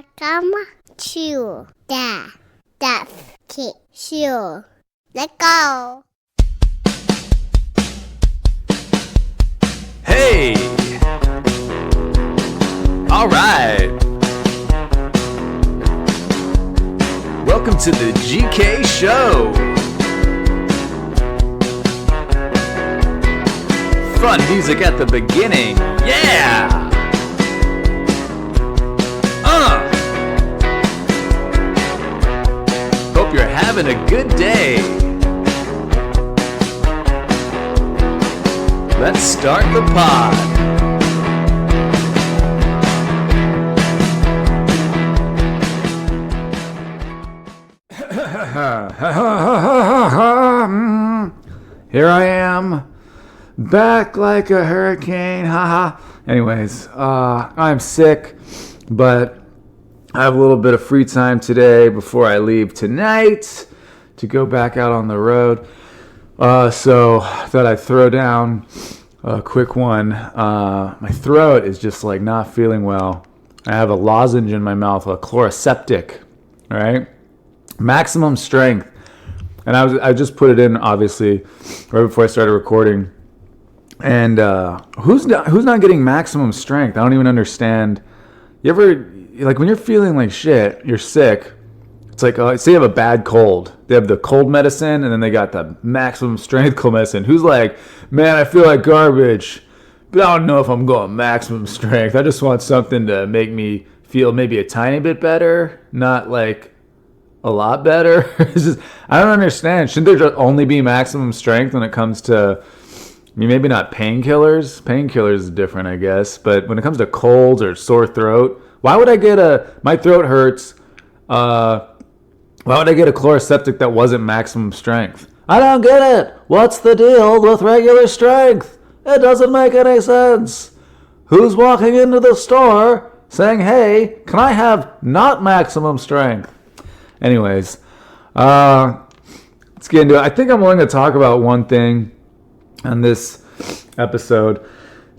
Welcome to the Deaf Kid Show. Let's go. Hey! All right. Welcome to the GK Show. Fun music at the beginning. Yeah! Hope you're having a good day. Let's start the pod. Here I am, back like a hurricane, haha. Anyways, I'm sick, but I have a little bit of free time today before I leave tonight to go back out on the road. So I thought I'd throw down a quick one. My throat is just like not feeling well. I have a lozenge in my mouth, a chloroseptic, all right? Maximum strength. And I just put it in, obviously, right before I started recording. And who's not getting maximum strength? I don't even understand. You ever, like when you're feeling like shit, you're sick, it's like, say you have a bad cold. They have the cold medicine, and then they got the maximum strength cold medicine. Who's like, man, I feel like garbage, but I don't know if I'm going maximum strength. I just want something to make me feel maybe a tiny bit better, not like a lot better. It's just, I don't understand. Shouldn't there only be maximum strength when it comes to, I mean, maybe not painkillers. Painkillers is different, I guess. But when it comes to colds or sore throat, why would I get my throat hurts, why would I get a chloroseptic that wasn't maximum strength? I don't get it. What's the deal with regular strength? It doesn't make any sense. Who's walking into the store saying, hey, can I have not maximum strength? Anyways, let's get into it. I think I'm only going to talk about one thing on this episode.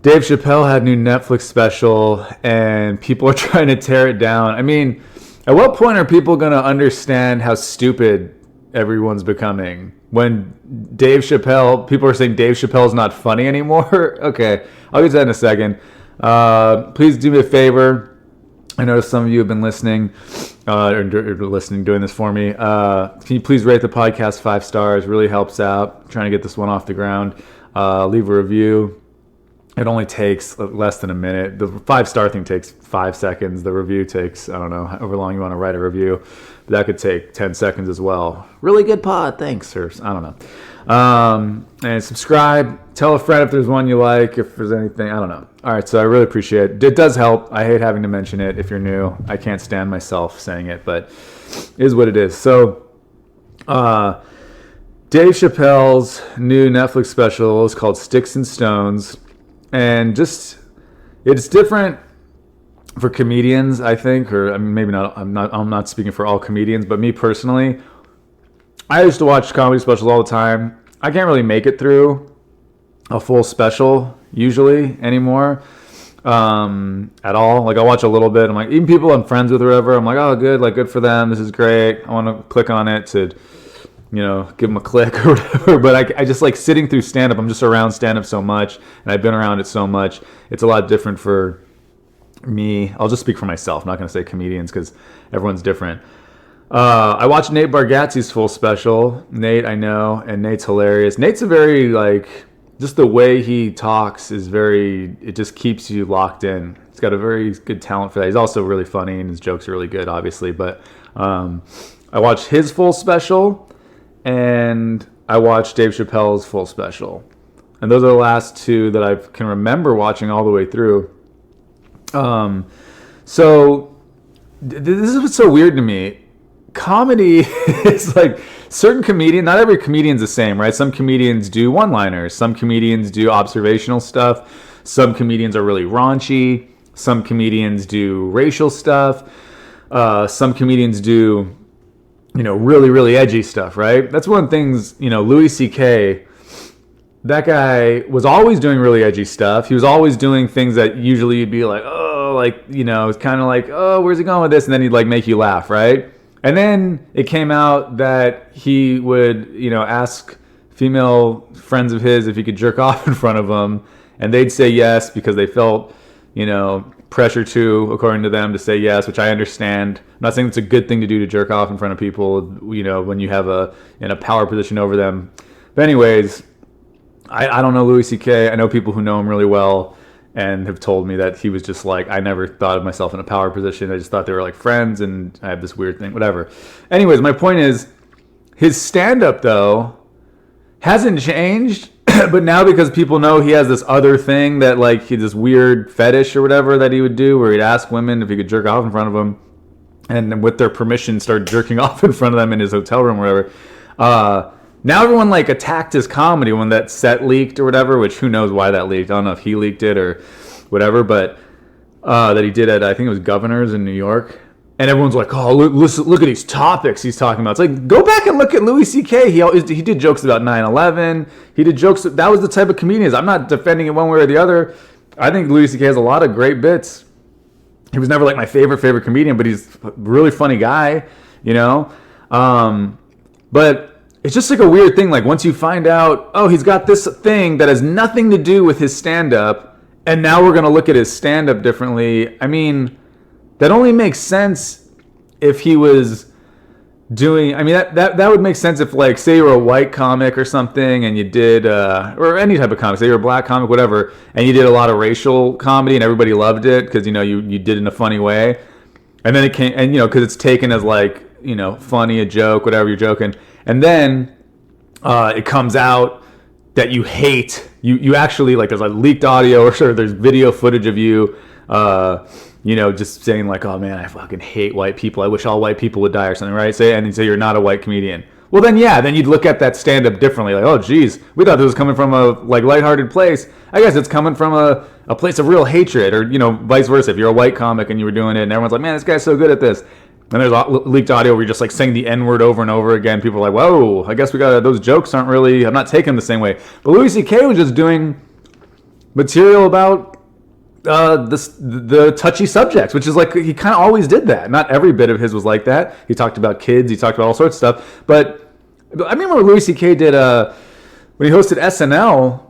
Dave Chappelle had a new Netflix special, and people are trying to tear it down. I mean, at what point are people going to understand how stupid everyone's becoming? When Dave Chappelle, people are saying Dave Chappelle's not funny anymore? Okay, I'll get to that in a second. Please do me a favor. I know some of you have been listening, doing this for me. Can you please rate the podcast 5 stars? Really helps out. I'm trying to get this one off the ground. Leave a review. It only takes less than a minute. The 5-star thing takes 5 seconds. The review takes, I don't know, however long you want to write a review. But that could take 10 seconds as well. Really good pod, thanks, or I don't know. And subscribe. Tell a friend if there's one you like, if there's anything, I don't know. All right, so I really appreciate it. It does help. I hate having to mention it if you're new. I can't stand myself saying it, but it is what it is. So, Dave Chappelle's new Netflix special is called Sticks and Stones. And just, it's different for comedians, I think, or I mean, maybe not. I'm not speaking for all comedians, but me personally, I used to watch comedy specials all the time. I can't really make it through a full special usually anymore, at all. Like I watch a little bit. I'm like, even people I'm friends with or whatever, I'm like, oh, good, like good for them. This is great. I want to click on it to, give them a click or whatever. But I just like sitting through stand-up. I'm just around stand-up so much, and I've been around it so much. It's a lot different for me. I'll just speak for myself. I'm not going to say comedians because everyone's different. I watched Nate Bargatze's full special. Nate, I know, and Nate's hilarious. Nate's a very, just the way he talks is it just keeps you locked in. He's got a very good talent for that. He's also really funny, and his jokes are really good, obviously. But I watched his full special, and I watched Dave Chappelle's full special. And those are the last two that I can remember watching all the way through. So this is what's so weird to me. Comedy is like certain comedians, not every comedian's the same, right? Some comedians do one-liners. Some comedians do observational stuff. Some comedians are really raunchy. Some comedians do racial stuff. Some comedians do really, really edgy stuff, right? That's one of the things, Louis C.K., that guy was always doing really edgy stuff. He was always doing things that usually you'd be like, oh, oh, like, you know, it's kind of like, oh, where's he going with this? And then he'd like make you laugh, right? And then it came out that he would, you know, ask female friends of his if he could jerk off in front of them, and they'd say yes because they felt, you know, pressure to, according to them, to say yes, which I understand. I'm not saying it's a good thing to do, to jerk off in front of people, you know, when you have in a power position over them. But anyways, I don't know Louis C.K. I know people who know him really well and have told me that he was just like, I never thought of myself in a power position. I just thought they were like friends, and I have this weird thing, whatever. Anyways, my point is, his stand-up, though, hasn't changed, but now because people know he has this other thing that, like, this weird fetish or whatever that he would do, where he'd ask women if he could jerk off in front of them, and with their permission start jerking off in front of them in his hotel room or whatever. Now everyone, like, attacked his comedy when that set leaked or whatever, which who knows why that leaked. I don't know if he leaked it or whatever, but that he did at, I think it was Governor's in New York. And everyone's like, oh, look at these topics he's talking about. It's like, go back and look at Louis C.K. He did jokes about 9/11. He did jokes. That was the type of comedians. I'm not defending it one way or the other. I think Louis C.K. has a lot of great bits. He was never like my favorite comedian, but he's a really funny guy, you know? But it's just like a weird thing. Like, once you find out, oh, he's got this thing that has nothing to do with his stand-up, and now we're going to look at his stand-up differently. I mean, that only makes sense if he was doing, I mean, that would make sense if, like, say you were a white comic or something, and you did, or any type of comic, say you're a black comic, whatever, and you did a lot of racial comedy, and everybody loved it, because, you know, you did it in a funny way. And then it came, and, you know, because it's taken as, like, you know, funny, a joke, whatever, you're joking. And then it comes out that you hate, you actually, like, there's a leaked audio, or sort there's video footage of you, you know, just saying like, oh man, I fucking hate white people. I wish all white people would die or something, right? And you say you're not a white comedian. Well then, yeah, then you'd look at that stand-up differently. Like, oh geez, we thought this was coming from a, like, lighthearted place. I guess it's coming from a place of real hatred, or, you know, vice versa. If you're a white comic and you were doing it and everyone's like, man, this guy's so good at this. And there's leaked audio where you're just like saying the N-word over and over again. People are like, whoa, I guess those jokes aren't really, I'm not taking them the same way. But Louis C.K. was just doing material about the touchy subjects, which is like, he kind of always did that. Not every bit of his was like that. He talked about kids, he talked about all sorts of stuff. But I remember Louis C.K. did, when he hosted SNL,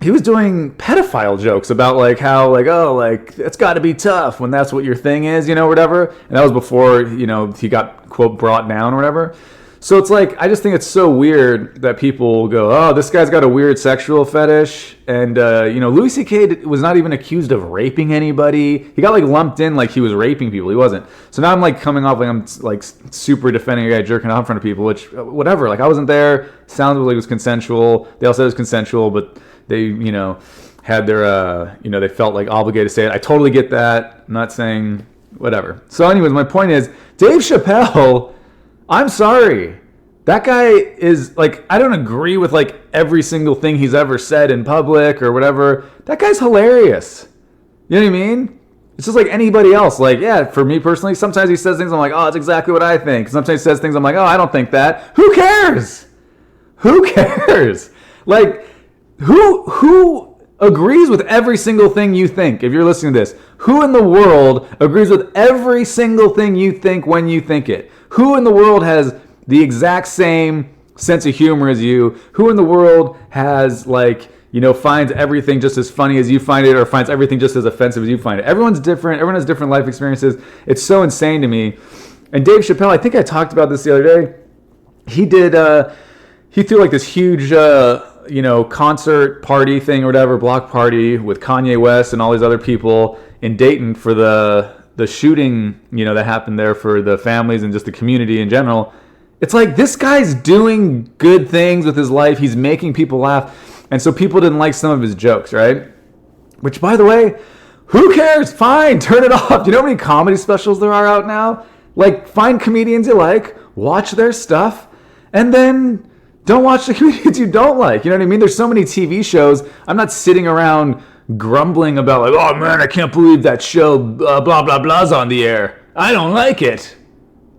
he was doing pedophile jokes about like how, like, oh, like, it's got to be tough when that's what your thing is, you know, whatever. And that was before, you know, he got, quote, brought down or whatever. So it's like, I just think it's so weird that people go, oh, this guy's got a weird sexual fetish. And, you know, Louis C.K. was not even accused of raping anybody. He got, like, lumped in like he was raping people. He wasn't. So now I'm, like, coming off like I'm, like, super defending a guy jerking off in front of people, which, whatever. Like, I wasn't there. Sounds like it was consensual. They all said it was consensual, but they, you know, had their, you know, they felt, like, obligated to say it. I totally get that. I'm not saying whatever. So anyways, my point is, Dave Chappelle, I'm sorry. That guy is, like, I don't agree with, like, every single thing he's ever said in public or whatever. That guy's hilarious. You know what I mean? It's just like anybody else. Like, yeah, for me personally, sometimes he says things I'm like, oh, that's exactly what I think. Sometimes he says things I'm like, oh, I don't think that. Who cares? Who cares? Like, who agrees with every single thing you think? If you're listening to this, who in the world agrees with every single thing you think when you think it? Who in the world has the exact same sense of humor as you? Who in the world has, like, you know, finds everything just as funny as you find it, or finds everything just as offensive as you find it? Everyone's different. Everyone has different life experiences. It's so insane to me. And Dave Chappelle, I think I talked about this the other day. He did, he threw like this huge, you know, concert party thing or whatever, block party with Kanye West and all these other people in Dayton for the shooting, you know, that happened there, for the families and just the community in general. It's like, this guy's doing good things with his life. He's making people laugh. And so people didn't like some of his jokes, right? Which, by the way, who cares? Fine, turn it off. Do you know how many comedy specials there are out now? Like, find comedians you like, watch their stuff, and then don't watch the comedians you don't like. You know what I mean? There's so many TV shows. I'm not sitting around grumbling about, like, oh man, I can't believe that show blah blah blah's on the air. I don't like it.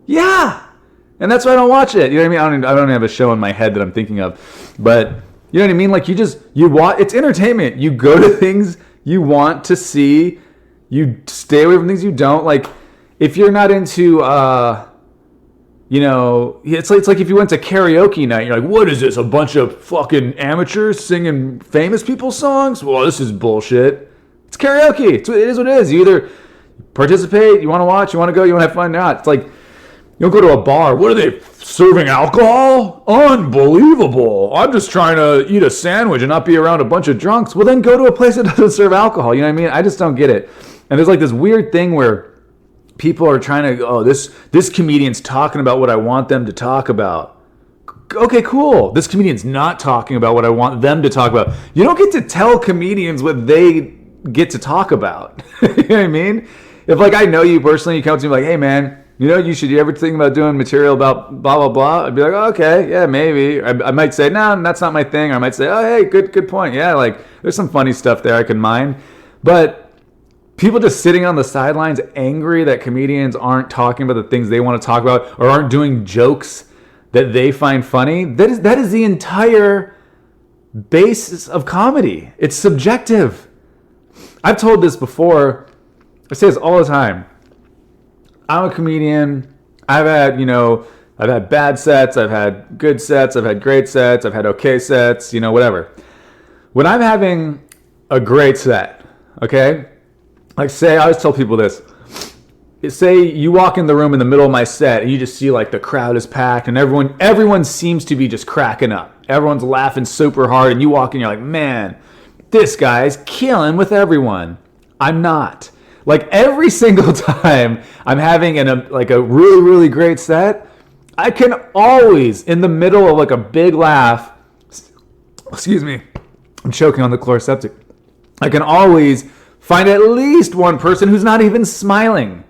Yeah. And that's why I don't watch it. You know what I mean? I don't have a show in my head that I'm thinking of. But you know what I mean? Like, you watch, it's entertainment. You go to things you want to see, You stay away from things you don't. Like, if you're not into, it's like if you went to karaoke night, you're like, what is this? A bunch of fucking amateurs singing famous people's songs? Well, this is bullshit. It's karaoke. It is what it is. You either participate, you want to watch, you want to go, you want to have fun, not. It's like, you don't go to a bar. What are they serving alcohol? Unbelievable. I'm just trying to eat a sandwich and not be around a bunch of drunks. Well, then go to a place that doesn't serve alcohol. You know what I mean? I just don't get it. And there's like this weird thing where people are trying to, this comedian's talking about what I want them to talk about. Okay, cool. This comedian's not talking about what I want them to talk about. You don't get to tell comedians what they get to talk about. You know what I mean? If like I know you personally, you come to me like, hey man, you ever think about doing material about blah, blah, blah? I'd be like, oh, okay, yeah, maybe. I might say, no, that's not my thing. Or I might say, oh, hey, good point. Yeah, like, there's some funny stuff there I can mine. But people just sitting on the sidelines angry that comedians aren't talking about the things they want to talk about or aren't doing jokes that they find funny, that is the entire basis of comedy. It's subjective. I've told this before. I say this all the time. I'm a comedian. I've had bad sets. I've had good sets. I've had great sets. I've had okay sets, whatever. When I'm having a great set, okay? Like say, I always tell people this. Say you walk in the room in the middle of my set and you just see like the crowd is packed and everyone seems to be just cracking up. Everyone's laughing super hard and you walk in, you're like, man, this guy's killing with everyone. I'm not. Like every single time I'm having a really, really great set, I can always, in the middle of like a big laugh, excuse me, I'm choking on the chloroseptic. I can always find at least one person who's not even smiling.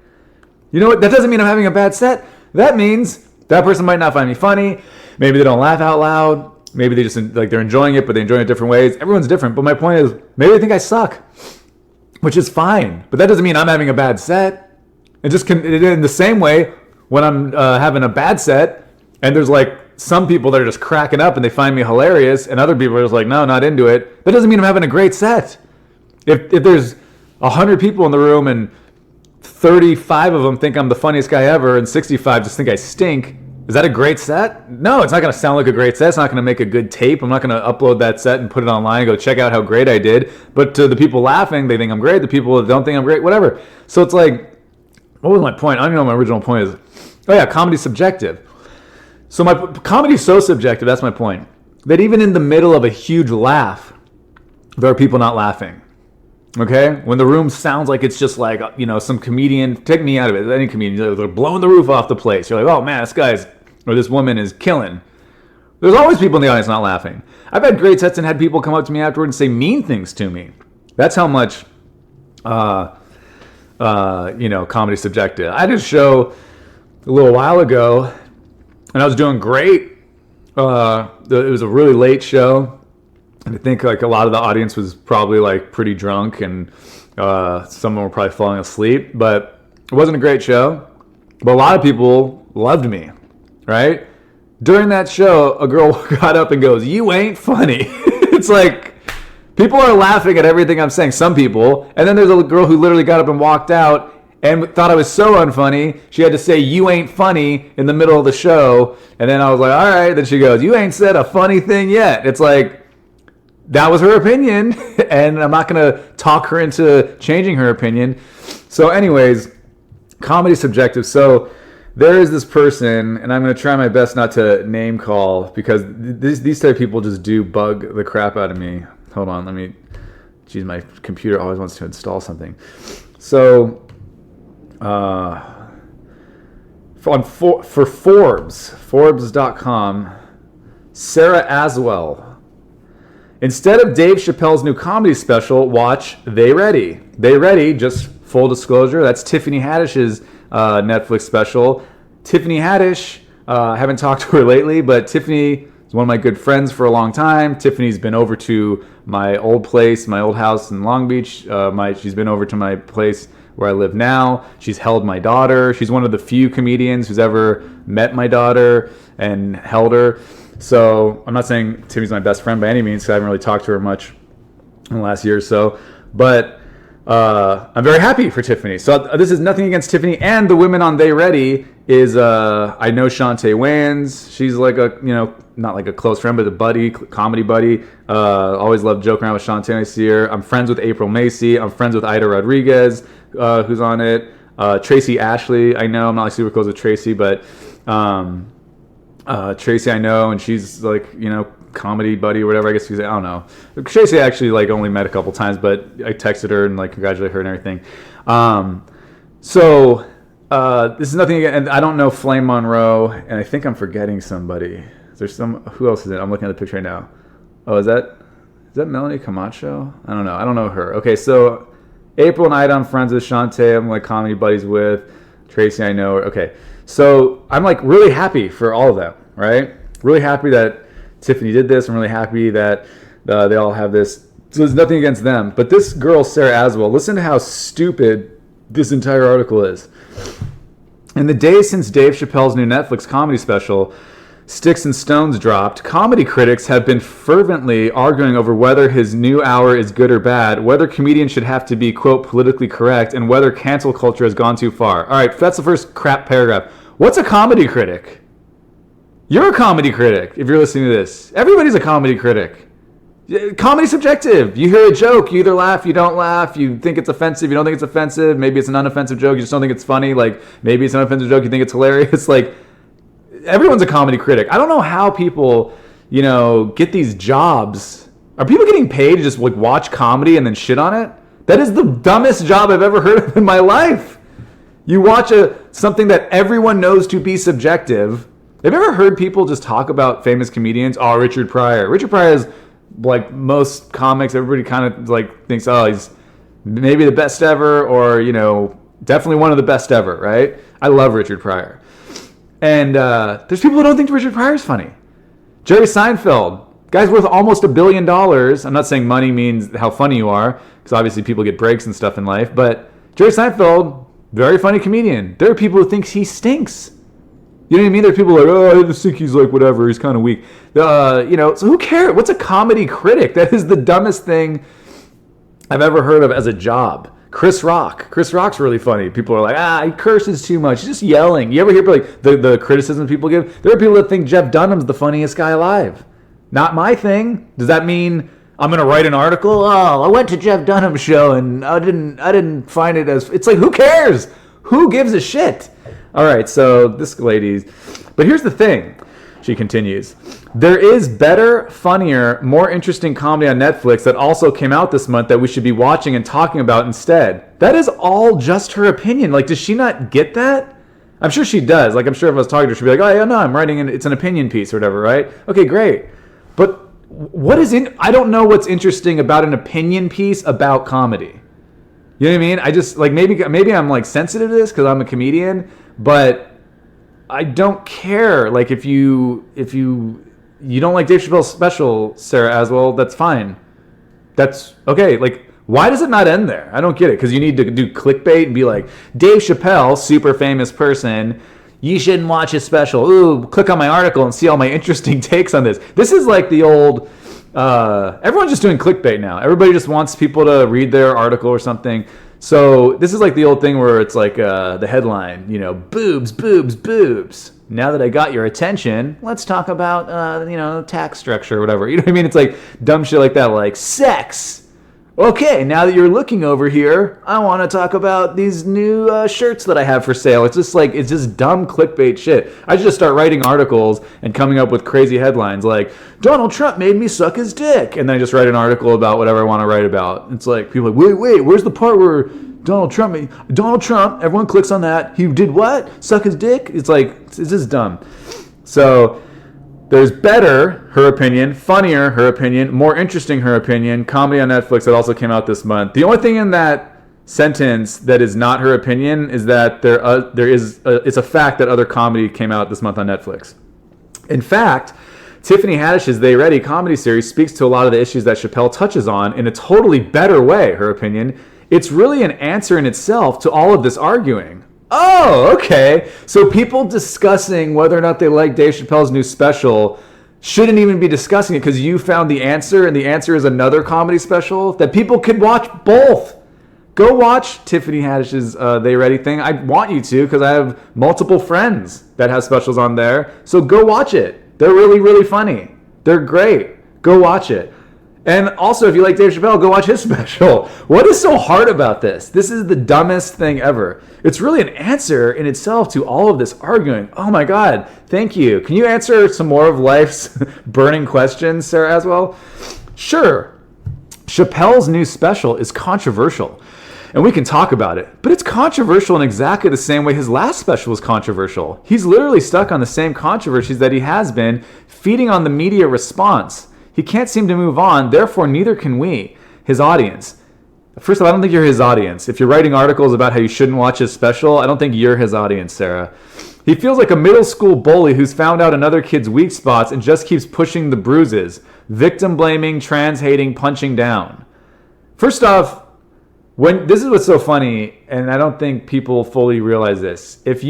You know what? That doesn't mean I'm having a bad set. That means that person might not find me funny. Maybe they don't laugh out loud. Maybe they just like they're enjoying it, but they enjoy it different ways. Everyone's different. But my point is, maybe they think I suck. Which is fine, but that doesn't mean I'm having a bad set. And just in the same way, when I'm having a bad set, and there's like some people that are just cracking up and they find me hilarious, and other people are just like, no, not into it. That doesn't mean I'm having a great set. If there's 100 people in the room and 35 of them think I'm the funniest guy ever, and 65 just think I stink, is that a great set? No, it's not going to sound like a great set. It's not going to make a good tape. I'm not going to upload that set and put it online and go check out how great I did. But to the people laughing, they think I'm great. The people that don't think I'm great, whatever. So it's like, what was my point? I don't even know what my original point is. Oh yeah, comedy's subjective. So my comedy's so subjective, that's my point, that even in the middle of a huge laugh, there are people not laughing. Okay? When the room sounds like it's just like, some comedian, take me out of it, any comedian, they're blowing the roof off the place. You're like, oh man, this woman is killing. There's always people in the audience not laughing. I've had great sets and had people come up to me afterward and say mean things to me. That's how much, comedy's subjective. I did a show a little while ago and I was doing great. It was a really late show. And I think like a lot of the audience was probably like pretty drunk and some of them were probably falling asleep. But it wasn't a great show. But a lot of people loved me, right? During that show, a girl got up and goes, "You ain't funny." It's like people are laughing at everything I'm saying, some people. And then there's a girl who literally got up and walked out and thought I was so unfunny, she had to say, "You ain't funny" in the middle of the show. And then I was like, all right. Then she goes, "You ain't said a funny thing yet." It's like, that was her opinion, and I'm not going to talk her into changing her opinion. So anyways, comedy subjective. So there is this person, and I'm going to try my best not to name call, because these type of people just do bug the crap out of me. Hold on, my computer always wants to install something. So for Forbes, Forbes.com, Sarah Aswell. Instead of Dave Chappelle's new comedy special, watch They Ready. They Ready, just full disclosure, that's Tiffany Haddish's Netflix special. Tiffany Haddish, I haven't talked to her lately, but Tiffany is one of my good friends for a long time. Tiffany's been over to my old place, my old house in Long Beach. She's been over to my place where I live now. She's held my daughter. She's one of the few comedians who's ever met my daughter and held her. So I'm not saying Tiffany's my best friend by any means, because I haven't really talked to her much in the last year or so. But I'm very happy for Tiffany. So this is nothing against Tiffany and the women on They Ready. Is I know Shantae Wayans. She's like a, not like a close friend, but a buddy, comedy buddy. Always love joking around with Shantae when I see her. I'm friends with April Macy. I'm friends with Ida Rodriguez, who's on it. Tracy Ashley, I know. I'm not like super close with Tracy, but Tracy I know, and she's like, comedy buddy or whatever. I guess she's, I don't know. Tracy I actually like only met a couple times, but I texted her and like congratulated her and everything. This is nothing again, and I don't know Flame Monroe, and I think I'm forgetting somebody. Who else is it? I'm looking at the picture right now. Oh, is that Melanie Camacho? I don't know her. Okay, so April and Ida I'm friends with. Shantae I'm like comedy buddies with. Tracy I know. Okay, so I'm like really happy for all of them, right? Really happy that Tiffany did this. I'm really happy that they all have this. So there's nothing against them. But this girl, Sarah Aswell, listen to how stupid this entire article is. In the days since Dave Chappelle's new Netflix comedy special, Sticks and Stones, dropped, comedy critics have been fervently arguing over whether his new hour is good or bad, whether comedians should have to be, quote, politically correct, and whether cancel culture has gone too far. All right, that's the first crap paragraph. What's a comedy critic? You're a comedy critic if you're listening to this. Everybody's a comedy critic. Comedy's subjective. You hear a joke, you either laugh, you don't laugh, you think it's offensive, you don't think it's offensive, maybe it's an unoffensive joke, you just don't think it's funny, like maybe it's an unoffensive joke, you think it's hilarious. Like, everyone's a comedy critic. I don't know how people, get these jobs. Are people getting paid to just like watch comedy and then shit on it? That is the dumbest job I've ever heard of in my life. You watch something that everyone knows to be subjective. Have you ever heard people just talk about famous comedians? Oh, Richard Pryor. Richard Pryor is like most comics. Everybody kind of like thinks, oh, he's maybe the best ever, or definitely one of the best ever, right? I love Richard Pryor. And there's people who don't think Richard Pryor's funny. Jerry Seinfeld, guy's worth almost $1 billion. I'm not saying money means how funny you are, because obviously people get breaks and stuff in life. But Jerry Seinfeld, very funny comedian. There are people who think he stinks. You know what I mean? There are people like, oh, I just think he's like whatever. He's kind of weak. So who cares? What's a comedy critic? That is the dumbest thing I've ever heard of as a job. Chris Rock. Chris Rock's really funny. People are like, he curses too much. He's just yelling. You ever hear like the criticism people give? There are people that think Jeff Dunham's the funniest guy alive. Not my thing. Does that mean I'm gonna write an article? Oh, I went to Jeff Dunham's show and I didn't find it as. It's like, who cares? Who gives a shit? All right, so this lady. But here's the thing. She continues. There is better, funnier, more interesting comedy on Netflix that also came out this month that we should be watching and talking about instead. That is all just her opinion. Like, does she not get that? I'm sure she does. Like, I'm sure if I was talking to her, she'd be like, oh, yeah, no, I'm writing it's an opinion piece or whatever, right? Okay, great. But what is I don't know what's interesting about an opinion piece about comedy. You know what I mean? I just, like, maybe I'm, like, sensitive to this because I'm a comedian, but I don't care. Like, if you don't like Dave Chappelle's special, Sarah Aswell, that's fine. That's okay. Like, why does it not end there? I don't get it. Because you need to do clickbait and be like, Dave Chappelle, super famous person, you shouldn't watch his special. Ooh, click on my article and see all my interesting takes on this. This is like the old, everyone's just doing clickbait now. Everybody just wants people to read their article or something. So this is like the old thing where it's like the headline, boobs, boobs, boobs. Now that I got your attention, let's talk about, tax structure or whatever. You know what I mean? It's like dumb shit like that, like sex. Okay, now that you're looking over here, I want to talk about these new shirts that I have for sale. It's just dumb clickbait shit. I should just start writing articles and coming up with crazy headlines like, Donald Trump made me suck his dick. And then I just write an article about whatever I want to write about. It's like, people are like, wait, where's the part where Donald Trump, everyone clicks on that. He did what? Suck his dick? It's like, it's just dumb. So there's better, her opinion, funnier, her opinion, more interesting, her opinion, comedy on Netflix that also came out this month. The only thing in that sentence that is not her opinion is that it's a fact that other comedy came out this month on Netflix. In fact, Tiffany Haddish's They Ready comedy series speaks to a lot of the issues that Chappelle touches on in a totally better way, her opinion. It's really an answer in itself to all of this arguing. Oh, okay. So people discussing whether or not they like Dave Chappelle's new special shouldn't even be discussing it because you found the answer, and the answer is another comedy special that people could watch both. Go watch Tiffany Haddish's They Ready thing. I want you to because I have multiple friends that have specials on there. So go watch it. They're really, really funny. They're great. Go watch it. And also, if you like Dave Chappelle, go watch his special. What is so hard about this? This is the dumbest thing ever. It's really an answer in itself to all of this arguing. Oh my God, thank you. Can you answer some more of life's burning questions, Sarah Aswell? Sure. Chappelle's new special is controversial. And we can talk about it. But it's controversial in exactly the same way his last special was controversial. He's literally stuck on the same controversies that he has been, feeding on the media response. He can't seem to move on, therefore neither can we, his audience. First of all, I don't think you're his audience. If you're writing articles about how you shouldn't watch his special, I don't think you're his audience, Sarah. He feels like a middle school bully who's found out another kid's weak spots and just keeps pushing the bruises. Victim blaming, trans hating, punching down. First off, this is what's so funny, and I don't think people fully realize this. If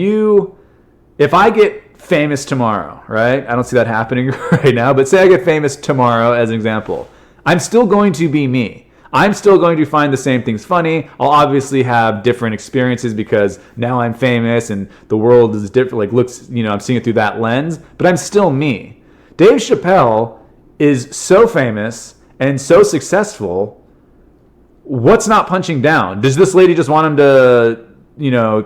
I get famous tomorrow, right? I don't see that happening right now, but say I get famous tomorrow as an example. I'm still going to be me. I'm still going to find the same things funny. I'll obviously have different experiences because now I'm famous and the world is different. Like looks, I'm seeing it through that lens, but I'm still me. Dave Chappelle is so famous and so successful. What's not punching down? Does this lady just want him to,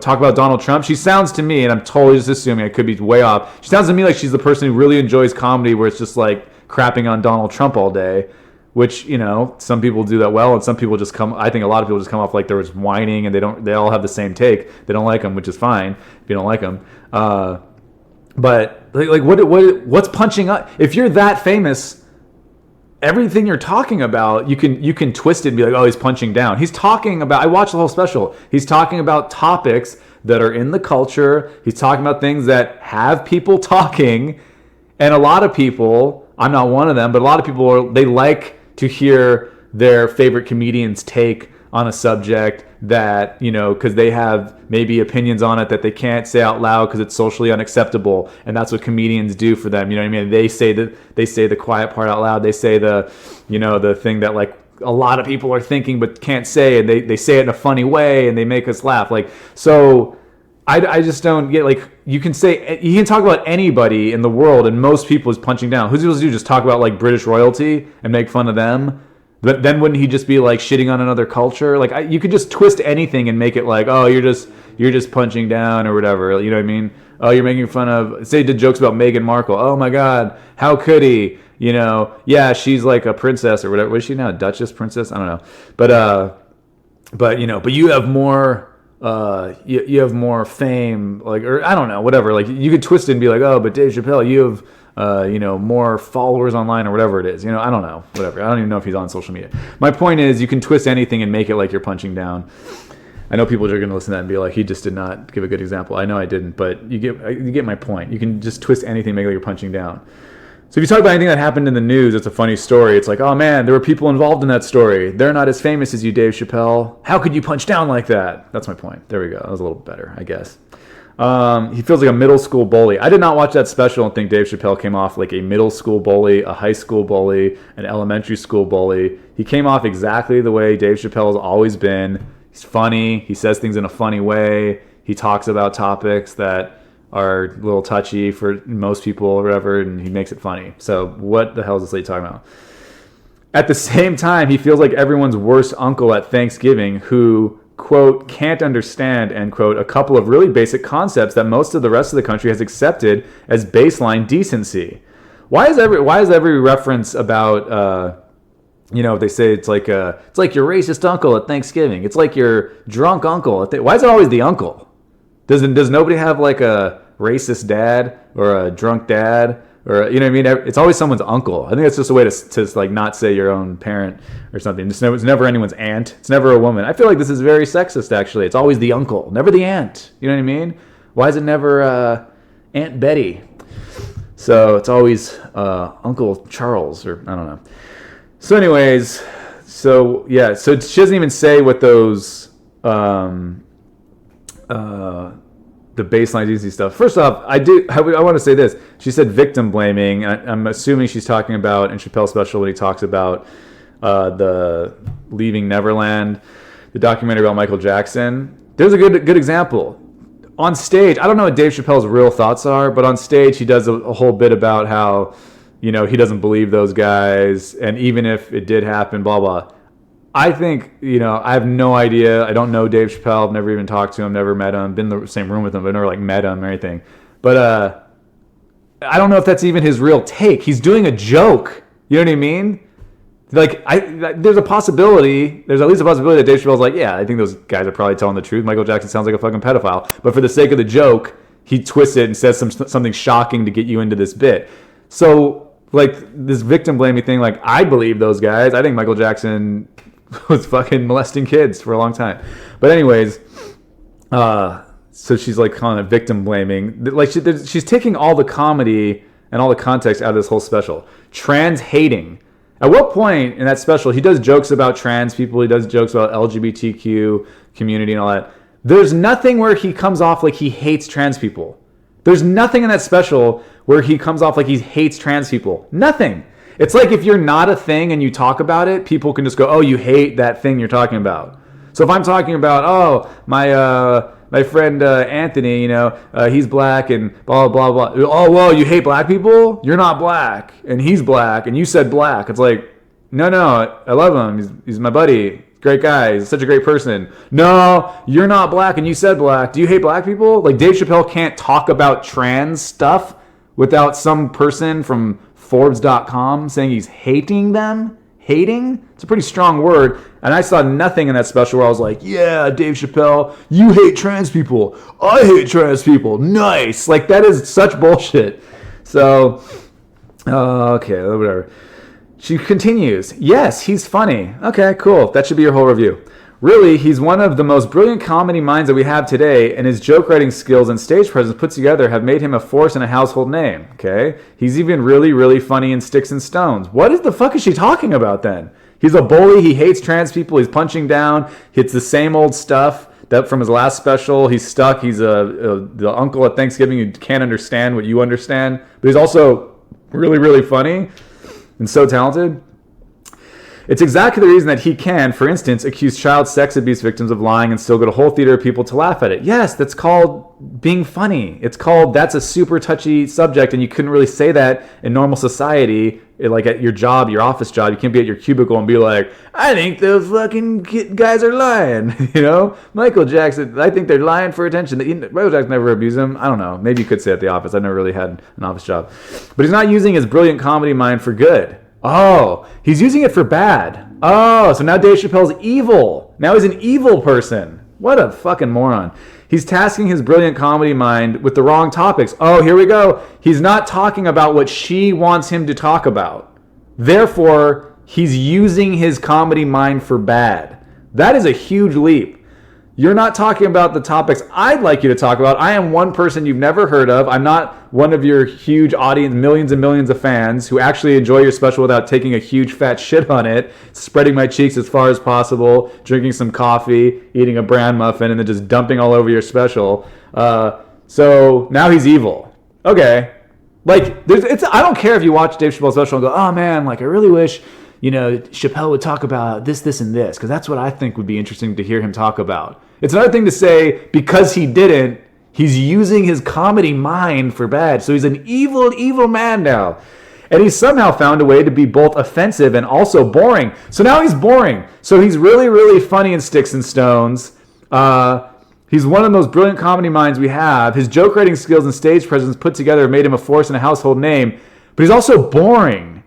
talk about Donald Trump? She sounds to me, and I'm totally just assuming, I could be way off. She sounds to me like she's the person who really enjoys comedy where it's just like crapping on Donald Trump all day, which, some people do that well, and some people I think a lot of people just come off like they're just whining and they all have the same take. They don't like him, which is fine if you don't like him. But what's punching up? If you're that famous, everything you're talking about, you can twist it and be like, oh, he's punching down. He's talking about, I watched the whole special. He's talking about topics that are in the culture. He's talking about things that have people talking. And a lot of people, I'm not one of them, but a lot of people, they like to hear their favorite comedian's take on a subject that, because they have maybe opinions on it that they can't say out loud because it's socially unacceptable, and that's what comedians do for them. You know what I mean? They say the quiet part out loud. They say the thing that like a lot of people are thinking but can't say, and they say it in a funny way, and they make us laugh. Like, so I just don't get, like, you can talk about anybody in the world, and most people is punching down. Who's supposed to do? Just talk about like British royalty and make fun of them? But then wouldn't he just be like shitting on another culture? Like you could just twist anything and make it like, oh, you're just punching down or whatever. You know what I mean? Oh, you're making fun of. Say he did jokes about Meghan Markle. Oh my God, how could he? Yeah, she's like a princess or whatever. What is she now? A Duchess, princess? I don't know. But you have more. You have more fame, like, or I don't know, whatever. Like you could twist it and be like, oh, but Dave Chappelle, you have. More followers online or whatever it is. I don't know, whatever. I don't even know if he's on social media. My point is, you can twist anything and make it like you're punching down. I know people are going to listen to that and be like, he just did not give a good example. I know I didn't, but you get my point. You can just twist anything, make it like you're punching down. So if you talk about anything that happened in the news, it's a funny story. It's like, oh man, there were people involved in that story. They're not as famous as you, Dave Chappelle. How could you punch down like that? That's my point. There we go. That was a little better, I guess. He feels like a middle school bully. I did not watch that special and think Dave Chappelle came off like a middle school bully, a high school bully, an elementary school bully. He came off exactly the way Dave Chappelle has always been. He's funny. He says things in a funny way. He talks about topics that are a little touchy for most people or whatever, and he makes it funny. So what the hell is this lady talking about? At the same time, he feels like everyone's worst uncle at Thanksgiving who, quote, can't understand, end quote, a couple of really basic concepts that most of the rest of the country has accepted as baseline decency. Why is every reference about they say it's like your racist uncle at Thanksgiving, it's like your drunk uncle why is it always the uncle? Does nobody have like a racist dad or a drunk dad? Or, you know what I mean? It's always someone's uncle. I think that's just a way to like not say your own parent or something. It's never anyone's aunt. It's never a woman. I feel like this is very sexist, actually. It's always the uncle, never the aunt. You know what I mean? Why is it never Aunt Betty? So it's always Uncle Charles, or I don't know. So anyways, so she doesn't even say what those the baseline decency stuff. First off, I want to say this. She said victim blaming. I'm assuming she's talking about in Chappelle's special when he talks about the Leaving Neverland. the documentary about Michael Jackson. There's a good example. On stage, I don't know what Dave Chappelle's real thoughts are, but on stage he does a whole bit about how, he doesn't believe those guys, and even if it did happen, blah, blah. I think, I have no idea. I don't know Dave Chappelle. I've never even talked to him, never met him, been in the same room with him, but never met him or anything. But I don't know if that's even his real take. He's doing a joke. You know what I mean? There's a possibility. There's at least a possibility that Dave Chappelle's like, yeah, I think those guys are probably telling the truth. Michael Jackson sounds like a fucking pedophile. But for the sake of the joke, he twists it and says something shocking to get you into this bit. So, this victim blaming thing, I believe those guys. I think Michael Jackson was fucking molesting kids for a long time. But anyways, so she's calling it victim blaming. She's taking all the comedy and all the context out of this whole special. Trans hating. At what point in that special, he does jokes about trans people, he does jokes about LGBTQ community and all that. There's nothing where he comes off like he hates trans people. There's nothing in that special where he comes off like he hates trans people. Nothing. It's like if you're not a thing and you talk about it, people can just go, oh, you hate that thing you're talking about. So if I'm talking about, oh, my friend Anthony, he's black and blah, blah, blah. Oh, well, you hate black people? You're not black. And he's black. And you said black. It's like, no, I love him. He's my buddy. Great guy. He's such a great person. No, you're not black and you said black. Do you hate black people? Dave Chappelle can't talk about trans stuff without some person from Forbes.com saying he's hating them. Hating? It's a pretty strong word. And I saw nothing in that special where I was like, yeah, Dave Chappelle, you hate trans people. I hate trans people. Nice. That is such bullshit. So, okay, whatever. She continues, yes, he's funny. Okay, cool. That should be your whole review. Really, he's one of the most brilliant comedy minds that we have today, and his joke writing skills and stage presence put together have made him a force and a household name. Okay? He's even really, really funny in Sticks and Stones. What the fuck is she talking about then? He's a bully. He hates trans people. He's punching down. It's the same old stuff that from his last special. He's stuck. He's the uncle at Thanksgiving who can't understand what you understand, but he's also really, really funny and so talented. It's exactly the reason that he can, for instance, accuse child sex abuse victims of lying and still get a whole theater of people to laugh at it. Yes, that's called being funny. It's called, that's a super touchy subject, and you couldn't really say that in normal society, at your job, your office job. You can't be at your cubicle and be like, I think those fucking guys are lying. Michael Jackson, I think they're lying for attention. Michael Jackson never abused him. I don't know. Maybe you could say at the office. I never really had an office job. But he's not using his brilliant comedy mind for good. Oh, he's using it for bad. Oh, so now Dave Chappelle's evil. Now he's an evil person. What a fucking moron. He's tasking his brilliant comedy mind with the wrong topics. Oh, here we go. He's not talking about what she wants him to talk about. Therefore, he's using his comedy mind for bad. That is a huge leap. You're not talking about the topics I'd like you to talk about. I am one person you've never heard of. I'm not one of your huge audience, millions and millions of fans who actually enjoy your special without taking a huge fat shit on it, spreading my cheeks as far as possible, drinking some coffee, eating a bran muffin, and then just dumping all over your special. So now he's evil. Okay. I don't care if you watch Dave Chappelle's special and go, oh man, I really wish Chappelle would talk about this, and this, because that's what I think would be interesting to hear him talk about. It's another thing to say, because he didn't, he's using his comedy mind for bad. So he's an evil, evil man now. And he's somehow found a way to be both offensive and also boring. So now he's boring. So he's really, really funny in Sticks and Stones. He's one of the most brilliant comedy minds we have. His joke writing skills and stage presence put together made him a force and a household name. But he's also boring.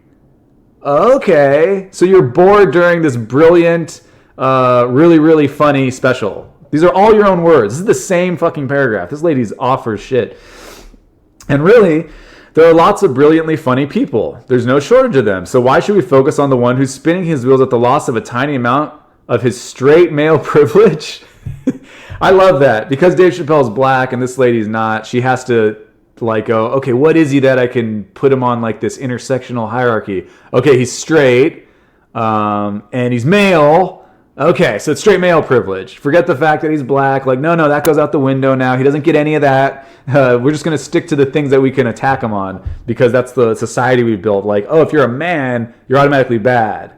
Okay, so you're bored during this brilliant, really, really funny special. These are all your own words. This is the same fucking paragraph. This lady's off her shit. And really, there are lots of brilliantly funny people. There's no shortage of them. So why should we focus on the one who's spinning his wheels at the loss of a tiny amount of his straight male privilege? I love that. Because Dave Chappelle's black and this lady's not, she has to go, okay, what is he that I can put him on this intersectional hierarchy? Okay, he's straight, and he's male. Okay, so it's straight male privilege. Forget the fact that he's black. No, that goes out the window now. He doesn't get any of that. We're just going to stick to the things that we can attack him on because that's the society we've built. If you're a man, you're automatically bad.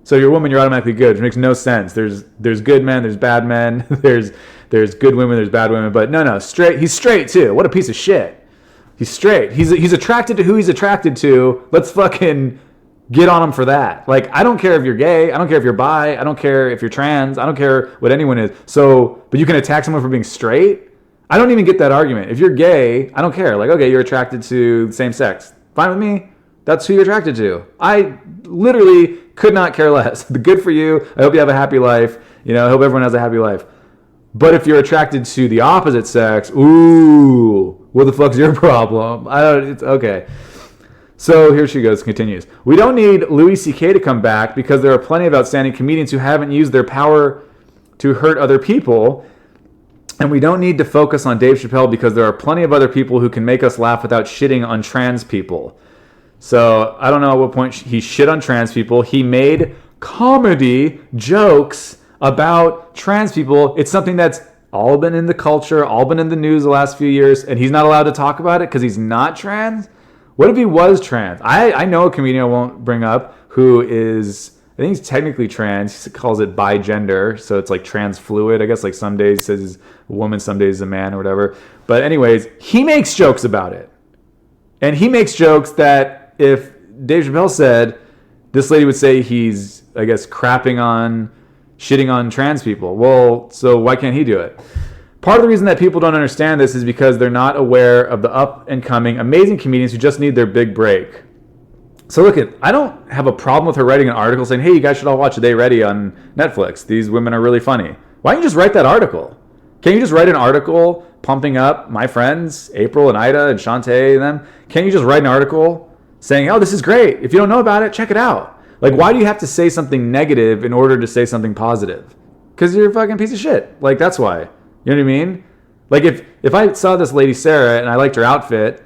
So you're a woman, you're automatically good, which makes no sense. There's good men, there's bad men, there's good women, there's bad women. But no, straight. He's straight too. What a piece of shit. He's straight. He's attracted to who he's attracted to. Let's fucking get on him for that. Like, I don't care if you're gay. I don't care if you're bi. I don't care if you're trans. I don't care what anyone is. So, but you can attack someone for being straight? I don't even get that argument. If you're gay, I don't care. Like, okay, you're attracted to the same sex. Fine with me. That's who you're attracted to. I literally could not care less. Good for you. I hope you have a happy life. You know, I hope everyone has a happy life. But if you're attracted to the opposite sex, ooh, what the fuck's your problem? It's okay. So here she goes, continues. We don't need Louis C.K. to come back because there are plenty of outstanding comedians who haven't used their power to hurt other people. And we don't need to focus on Dave Chappelle because there are plenty of other people who can make us laugh without shitting on trans people. So I don't know at what point he shit on trans people. He made comedy jokes about trans people. It's something that's all been in the culture, all been in the news the last few years, and he's not allowed to talk about it because he's not trans? What if he was trans? I know a comedian I won't bring up who is, I think he's technically trans. He calls it bigender, so it's like trans fluid. I guess like some days says he's a woman, some days he's a man or whatever. But anyways, he makes jokes about it. And he makes jokes that if Dave Chappelle said, this lady would say he's, I guess, shitting on trans people. Well, so why can't he do it? Part of the reason that people don't understand this is because they're not aware of the up-and-coming amazing comedians who just need their big break. So look, I don't have a problem with her writing an article saying, hey, you guys should all watch A Day Ready on Netflix. These women are really funny. Why don't you just write that article? Can't you just write an article pumping up my friends, April and Ida and Shantae and them? Can't you just write an article saying, oh, this is great. If you don't know about it, check it out. Like, why do you have to say something negative in order to say something positive? Because you're a fucking piece of shit. Like, that's why. You know what I mean? Like, if I saw this lady Sarah and I liked her outfit,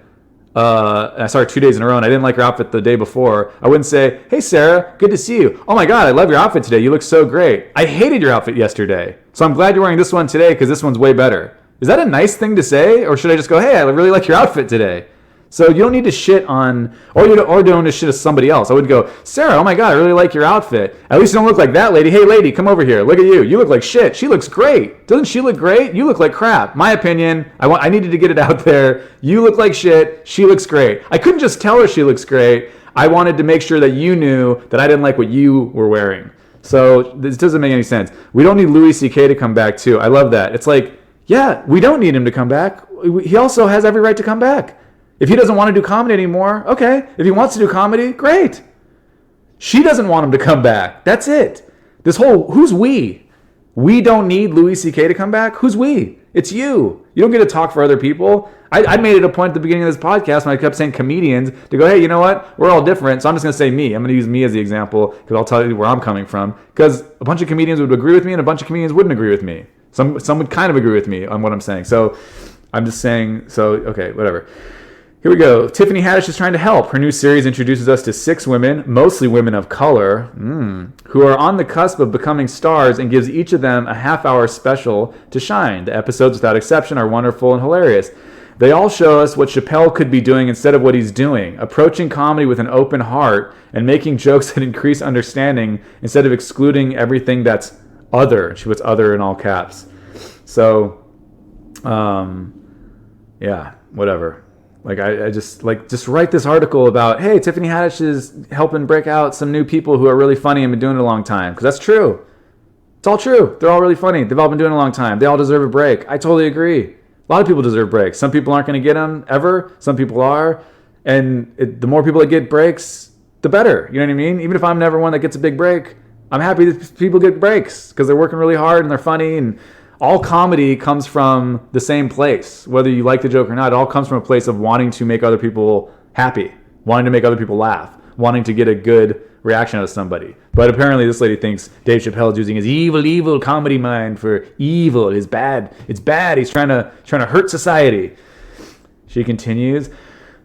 and I saw her 2 days in a row and I didn't like her outfit the day before, I wouldn't say, hey, Sarah, good to see you. Oh, my God, I love your outfit today. You look so great. I hated your outfit yesterday. So I'm glad you're wearing this one today because this one's way better. Is that a nice thing to say? Or should I just go, hey, I really like your outfit today? So you don't need to shit on, or don't need to shit on somebody else. I would go, Sarah, oh my God, I really like your outfit. At least you don't look like that lady. Hey, lady, come over here. Look at you. You look like shit. She looks great. Doesn't she look great? You look like crap. My opinion, I needed to get it out there. You look like shit. She looks great. I couldn't just tell her she looks great. I wanted to make sure that you knew that I didn't like what you were wearing. So this doesn't make any sense. We don't need Louis C.K. to come back too. I love that. It's like, yeah, we don't need him to come back. He also has every right to come back. If he doesn't want to do comedy anymore, okay. If he wants to do comedy, great. She doesn't want him to come back. That's it. Who's we? We don't need Louis C.K. to come back? Who's we? It's you. You don't get to talk for other people. I made it a point at the beginning of this podcast when I kept saying comedians to go, hey, you know what? We're all different. So I'm just going to say me. I'm going to use me as the example because I'll tell you where I'm coming from. Because a bunch of comedians would agree with me and a bunch of comedians wouldn't agree with me. Some would kind of agree with me on what I'm saying. So I'm just saying, okay, whatever. Here we go. Tiffany Haddish is trying to help. Her new series introduces us to 6 women, mostly women of color, who are on the cusp of becoming stars and gives each of them a half-hour special to shine. The episodes, without exception, are wonderful and hilarious. They all show us what Chappelle could be doing instead of what he's doing, approaching comedy with an open heart and making jokes that increase understanding instead of excluding everything that's other. She puts other in all caps. So, yeah, whatever. Like, I just write this article about, hey, Tiffany Haddish is helping break out some new people who are really funny and been doing it a long time. Because that's true. It's all true. They're all really funny. They've all been doing it a long time. They all deserve a break. I totally agree. A lot of people deserve breaks. Some people aren't going to get them ever. Some people are. And the more people that get breaks, the better. You know what I mean? Even if I'm never one that gets a big break, I'm happy that people get breaks because they're working really hard and they're funny. And all comedy comes from the same place. Whether you like the joke or not, it all comes from a place of wanting to make other people happy, wanting to make other people laugh, wanting to get a good reaction out of somebody. But apparently this lady thinks Dave Chappelle is using his evil comedy mind for evil. It's bad. It's bad. He's trying to hurt society. She continues,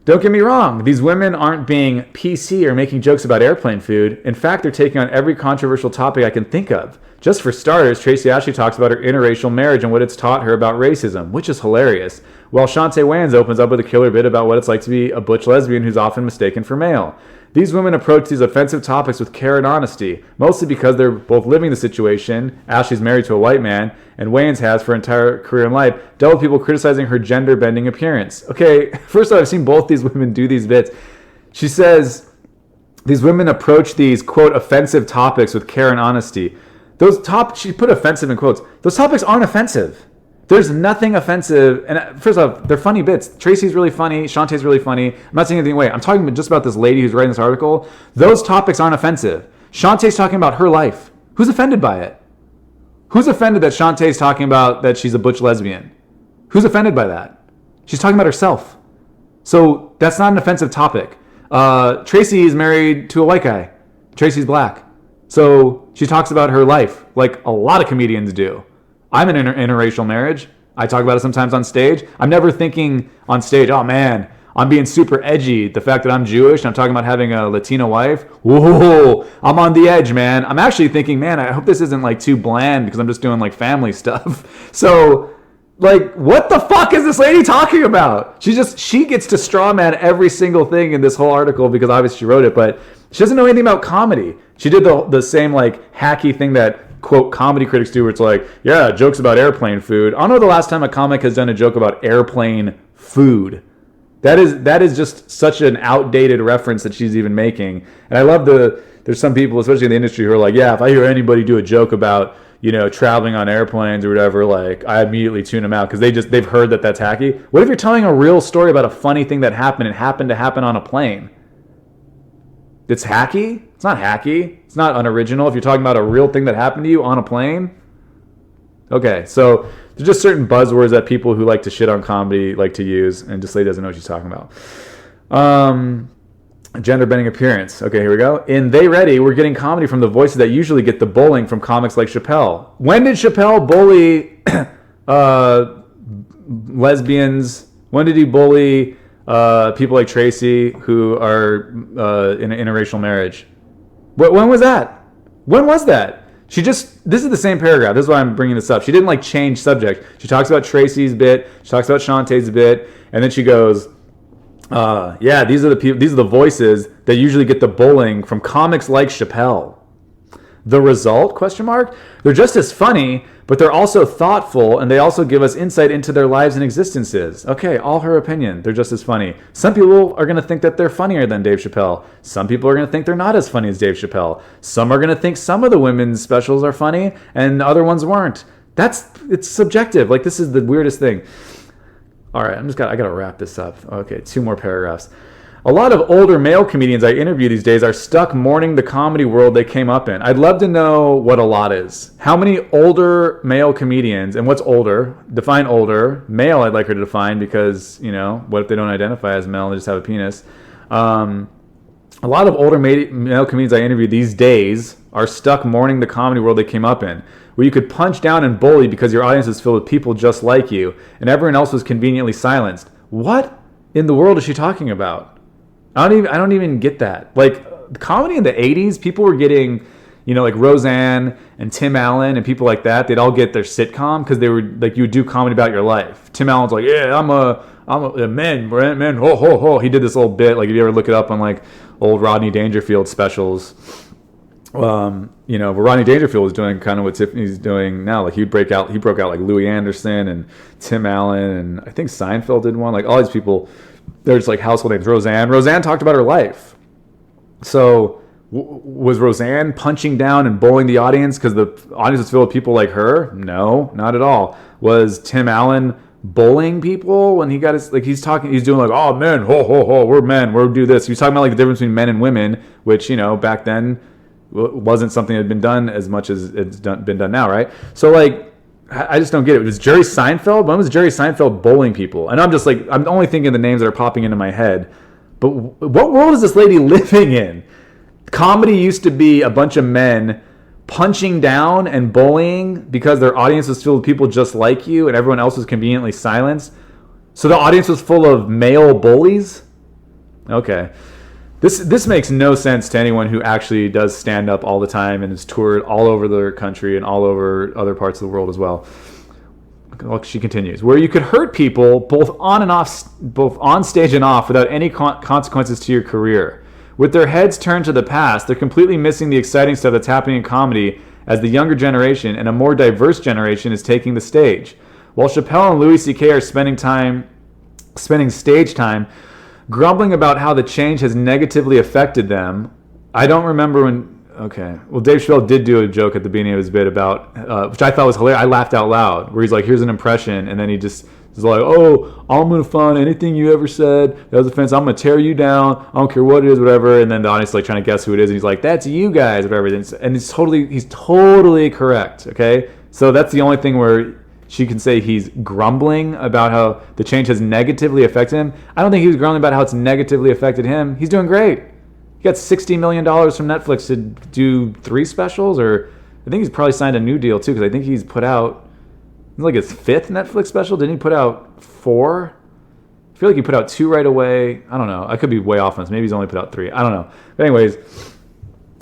don't get me wrong. These women aren't being PC or making jokes about airplane food. In fact, they're taking on every controversial topic I can think of. Just for starters, Tracy Ashley talks about her interracial marriage and what it's taught her about racism, which is hilarious, while Shantae Wayans opens up with a killer bit about what it's like to be a butch lesbian who's often mistaken for male. These women approach these offensive topics with care and honesty, mostly because they're both living the situation. Ashley's married to a white man, and Wayans has for her entire career in life dealt with people criticizing her gender-bending appearance. Okay, first of all, I've seen both these women do these bits. She says these women approach these, quote, offensive topics with care and honesty. She put offensive in quotes. Those topics aren't offensive. There's nothing offensive. And first off, they're funny bits. Tracy's really funny. Shantae's really funny. I'm not saying anything away. I'm talking just about this lady who's writing this article. Those topics aren't offensive. Shantae's talking about her life. Who's offended by it? Who's offended that Shantae's talking about that she's a butch lesbian? Who's offended by that? She's talking about herself. So that's not an offensive topic. Tracy is married to a white guy. Tracy's black. So she talks about her life like a lot of comedians do. I'm in an interracial marriage. I talk about it sometimes on stage. I'm never thinking on stage, oh man, I'm being super edgy. The fact that I'm Jewish and I'm talking about having a Latina wife. Whoa, I'm on the edge, man. I'm actually thinking, man, I hope this isn't like too bland because I'm just doing like family stuff. So like, what the fuck is this lady talking about? She gets to straw man every single thing in this whole article because obviously she wrote it, but she doesn't know anything about comedy. She did the same like hacky thing that quote comedy critics do where it's like, yeah, jokes about airplane food. I don't know the last time a comic has done a joke about airplane food. That is just such an outdated reference that she's even making. And I love there's some people, especially in the industry, who are like, yeah, if I hear anybody do a joke about, you know, traveling on airplanes or whatever, like I immediately tune them out because they've heard that that's hacky. What if you're telling a real story about a funny thing that happened and happened to happen on a plane? It's hacky? It's not hacky. It's not unoriginal if you're talking about a real thing that happened to you on a plane. Okay, so there's just certain buzzwords that people who like to shit on comedy like to use, and this lady doesn't know what she's talking about. Gender bending appearance. Okay, here we go. In They Ready, we're getting comedy from the voices that usually get the bullying from comics like Chappelle. When did Chappelle bully lesbians? When did he bully people like Tracy who are in an interracial marriage? When was that? When was that? This is the same paragraph. This is why I'm bringing this up. She didn't like change subject. She talks about Tracy's bit. She talks about Shantae's bit. And then she goes, yeah, these are the voices that usually get the bullying from comics like Chappelle. The result? ? They're just as funny, but they're also thoughtful, and they also give us insight into their lives and existences. Okay, all her opinion. They're just as funny. Some people are going to think that they're funnier than Dave Chappelle. Some people are going to think they're not as funny as Dave Chappelle. Some are going to think some of the women's specials are funny, and other ones weren't. It's subjective. Like, this is the weirdest thing. All right, I got to wrap this up. Okay, 2 more paragraphs. A lot of older male comedians I interview these days are stuck mourning the comedy world they came up in. I'd love to know what a lot is. How many older male comedians, and what's older? Define older. Male, I'd like her to define because, you know, what if they don't identify as male and they just have a penis? A lot of older male comedians I interview these days are stuck mourning the comedy world they came up in, where you could punch down and bully because your audience is filled with people just like you, and everyone else was conveniently silenced. What in the world is she talking about? I don't even get that. Like, comedy in the 80s, people were getting, you know, like Roseanne and Tim Allen and people like that. They'd all get their sitcom because they were like, you would do comedy about your life. Tim Allen's like, yeah, I'm a man, ho ho ho. He did this little bit. Like, if you ever look it up on like old Rodney Dangerfield specials, you know, but Rodney Dangerfield was doing kind of what Tiffany's doing now. Like, he broke out like Louis Anderson and Tim Allen, and I think Seinfeld did one. Like, all these people. There's like household names. Roseanne talked about her life. So was Roseanne punching down and bullying the audience because the audience was filled with people like her? No, not at all. Was Tim Allen bullying people when he got his, like, he's doing like, oh, men, ho, ho, ho, we're men, we'll do this. He's talking about like the difference between men and women, which, you know, back then wasn't something that had been done as much as it's been done now, right? So like, I just don't get it. Was Jerry Seinfeld? When was Jerry Seinfeld bullying people? And I'm just like, I'm only thinking the names that are popping into my head. But what world is this lady living in? Comedy used to be a bunch of men punching down and bullying because their audience was filled with people just like you and everyone else was conveniently silenced. So the audience was full of male bullies? Okay. This makes no sense to anyone who actually does stand up all the time and is toured all over the country and all over other parts of the world as well. She continues, where you could hurt people both on stage and off without any consequences to your career. With their heads turned to the past, they're completely missing the exciting stuff that's happening in comedy as the younger generation and a more diverse generation is taking the stage. While Chappelle and Louis C.K. are spending stage time grumbling about how the change has negatively affected them. I don't remember when... Okay. Well, Dave Chappelle did do a joke at the beginning of his bit about... which I thought was hilarious. I laughed out loud. Where he's like, here's an impression. And then he just is like, oh, I'm going to find anything you ever said that was offensive. I'm going to tear you down. I don't care what it is, whatever. And then the audience is like trying to guess who it is. And he's like, that's you guys, whatever. And he's totally correct. Okay. So that's the only thing where she can say he's grumbling about how the change has negatively affected him. I don't think he was grumbling about how it's negatively affected him. He's doing great. He got $60 million from Netflix to do 3 specials, or I think he's probably signed a new deal too, because I think he's put out like his 5th Netflix special. Didn't he put out 4? I feel like he put out 2 right away. I don't know. I could be way off on this. Maybe he's only put out 3. I don't know. But anyways,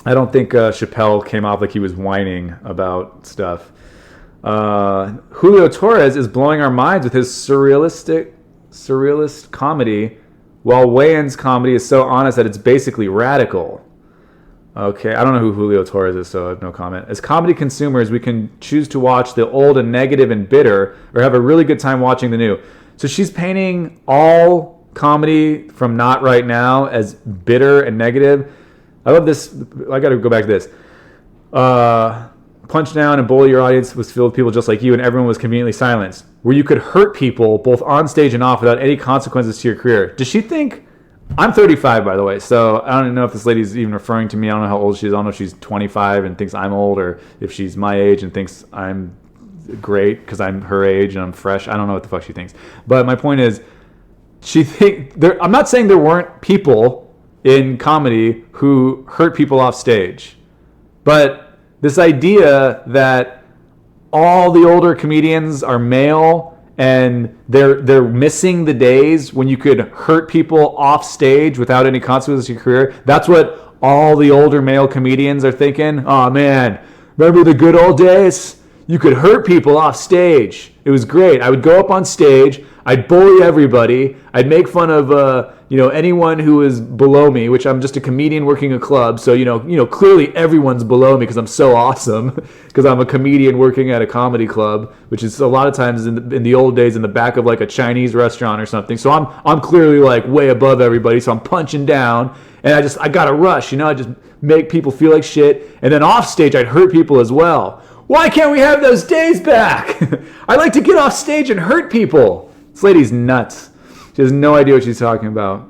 I don't think Chappelle came off like he was whining about stuff. Julio Torres is blowing our minds with his surrealist comedy, while Wayans' comedy is so honest that it's basically radical. Okay, I don't know who Julio Torres is, so I have no comment. As comedy consumers, we can choose to watch the old and negative and bitter, or have a really good time watching the new. So she's painting all comedy from Not Right Now as bitter and negative. I love this. I got to go back to this. Punch Down and Bully Your Audience was filled with people just like you, and everyone was conveniently silenced, where you could hurt people both on stage and off without any consequences to your career. Does she think... I'm 35, by the way, so I don't even know if this lady's even referring to me. I don't know how old she is. I don't know if she's 25 and thinks I'm old, or if she's my age and thinks I'm great because I'm her age and I'm fresh. I don't know what the fuck she thinks. But my point is, I'm not saying there weren't people in comedy who hurt people off stage, but this idea that all the older comedians are male and they're missing the days when you could hurt people off stage without any consequences to your career. That's what all the older male comedians are thinking. Oh man, remember the good old days? You could hurt people off stage. It was great. I would go up on stage. I'd bully everybody. I'd make fun of anyone who was below me, which I'm just a comedian working a club. So clearly everyone's below me because I'm so awesome. Because I'm a comedian working at a comedy club, which is a lot of times in the old days in the back of like a Chinese restaurant or something. So I'm clearly like way above everybody. So I'm punching down, and I got to rush. I just make people feel like shit, and then off stage I'd hurt people as well. Why can't we have those days back? I like to get off stage and hurt people. This lady's nuts. She has no idea what she's talking about.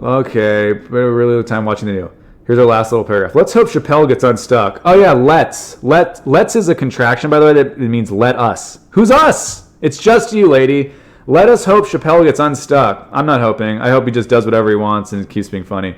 Okay, really little time watching the new. Here's our last little paragraph. Let's hope Chappelle gets unstuck. Oh yeah, let's. Let's is a contraction, by the way, that it means let us. Who's us? It's just you, lady. Let us hope Chappelle gets unstuck. I'm not hoping. I hope he just does whatever he wants and keeps being funny.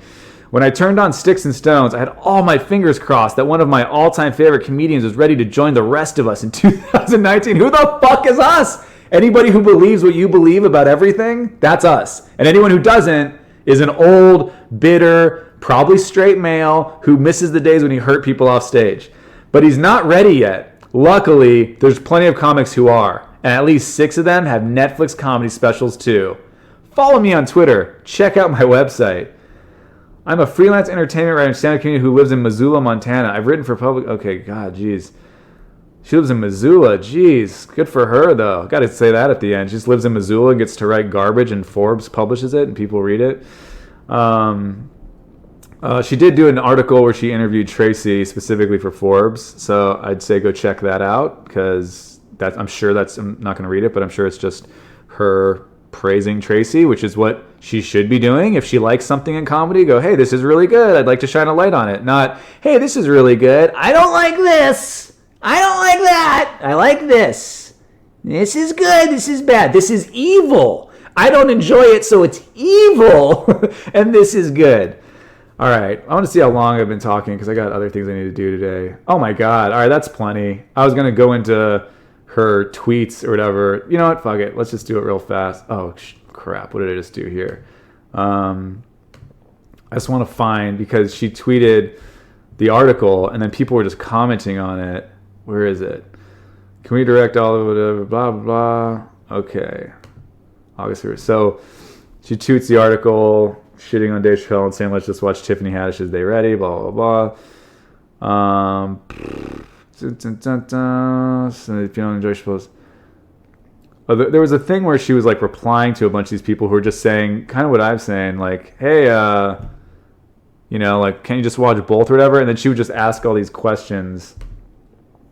When I turned on Sticks and Stones, I had all my fingers crossed that one of my all-time favorite comedians was ready to join the rest of us in 2019. Who the fuck is us? Anybody who believes what you believe about everything, that's us. And anyone who doesn't is an old, bitter, probably straight male who misses the days when he hurt people off stage. But he's not ready yet. Luckily, there's plenty of comics who are. And at least 6 of them have Netflix comedy specials too. Follow me on Twitter. Check out my website. I'm a freelance entertainment writer and stand-up comedian who lives in Missoula, Montana. I've written for public... Okay, God, jeez. She lives in Missoula. Jeez. Good for her, though. Got to say that at the end. She just lives in Missoula and gets to write garbage, and Forbes publishes it, and people read it. She did do an article where she interviewed Tracy specifically for Forbes, so I'd say go check that out, because I'm not going to read it, but I'm sure it's just her praising Tracy, which is what she should be doing. If she likes something in comedy, go, hey, this is really good. I'd like to shine a light on it. Not, hey, this is really good. I don't like this. I don't like that. I like this. This is good. This is bad. This is evil. I don't enjoy it, so it's evil. And this is good. All right. I want to see how long I've been talking because I got other things I need to do today. Oh, my God. All right. That's plenty. I was going to go into her tweets or whatever. You know what? Fuck it. Let's just do it real fast. Oh, crap. What did I just do here? I just want to find, because she tweeted the article and then people were just commenting on it. Where is it? Can we direct all of whatever, blah, blah, blah. Okay. August 1st. So she tweets the article. shitting on Dave Chappelle and saying, let's just watch Tiffany Haddish's They Ready, blah, blah, blah. So if you don't enjoy Chappelle's... there was a thing where she was like replying to a bunch of these people who were just saying kind of what I'm saying, like, hey, you know, like, can you just watch both or whatever? And then she would just ask all these questions.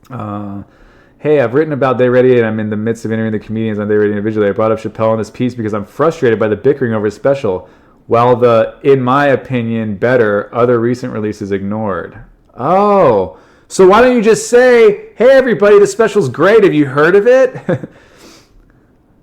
Hey, I've written about They Ready and I'm in the midst of interviewing the comedians on They Ready individually. I brought up Chappelle in this piece because I'm frustrated by the bickering over his special, while the, in my opinion, better other recent releases ignored. Oh, so why don't you just say, hey, everybody, the special's great. Have you heard of it?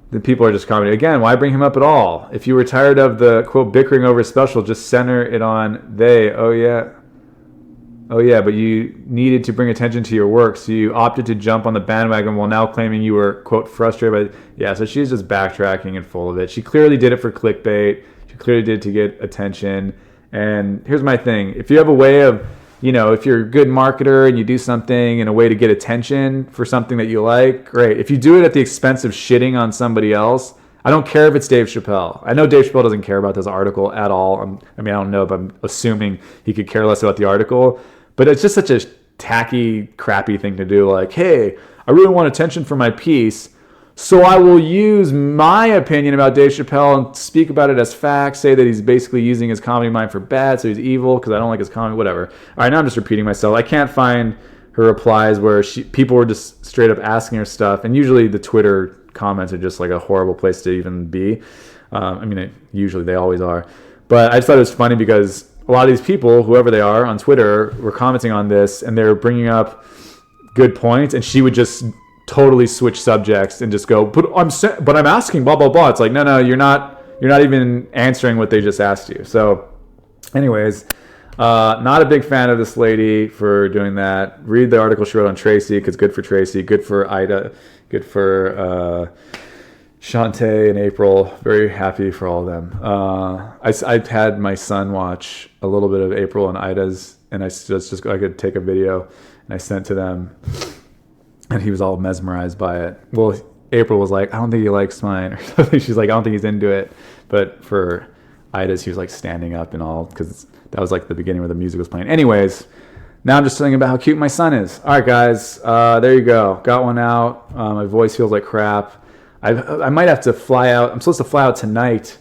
The people are just commenting. Again, why bring him up at all? If you were tired of the, quote, bickering over his special, just center it on they. Oh, yeah, but you needed to bring attention to your work, so you opted to jump on the bandwagon while now claiming you were, quote, frustrated by... Yeah, so she's just backtracking and full of it. She clearly did it for clickbait. She clearly did it to get attention. And here's my thing. If you have a way of... You know, if you're a good marketer and you do something in a way to get attention for something that you like, great. If you do it at the expense of shitting on somebody else, I don't care if it's Dave Chappelle. I know Dave Chappelle doesn't care about this article at all. I don't know, but I'm assuming he could care less about the article. But it's just such a tacky, crappy thing to do. Like, hey, I really want attention for my piece, so I will use my opinion about Dave Chappelle and speak about it as facts, say that he's basically using his comedy mind for bad, so he's evil because I don't like his comedy, whatever. All right, now I'm just repeating myself. I can't find her replies where people were just straight up asking her stuff, and usually the Twitter comments are just like a horrible place to even be. Usually they always are. But I just thought it was funny because a lot of these people, whoever they are on Twitter, were commenting on this, and they're bringing up good points, and she would just totally switch subjects and just go, but I'm asking blah blah blah. It's like, no, you're not even answering what they just asked you. So anyways, not a big fan of this lady for doing that. Read the article she wrote on Tracy, because good for Tracy, good for Ida, good for Shantae and April. Very happy for all of them. I've had my son watch a little bit of April and Ida's, and I could take a video and I sent to them. And he was all mesmerized by it. Well, April was like, I don't think he likes mine. Or something. She's like, I don't think he's into it. But for Ida's, he was like standing up and all, because that was like the beginning where the music was playing. Anyways, now I'm just telling you about how cute my son is. All right, guys. There you go. Got one out. My voice feels like crap. I might have to fly out. I'm supposed to fly out tonight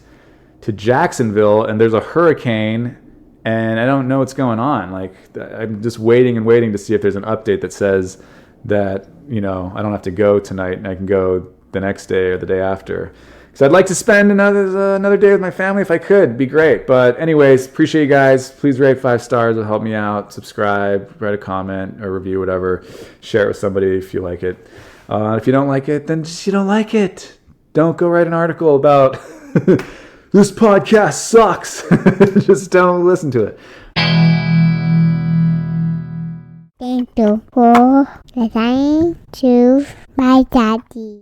to Jacksonville, and there's a hurricane, and I don't know what's going on. Like, I'm just waiting to see if there's an update that says that, you know, I don't have to go tonight and I can go the next day or the day after. Because I'd like to spend another day with my family if I could. It'd be great. But anyways, appreciate you guys. Please rate 5 stars. It'll help me out. Subscribe, write a comment or review, whatever. Share it with somebody if you like it. If you don't like it, then just you don't like it. Don't go write an article about this podcast sucks. Just don't listen to it. Thank you for listening to my daddy.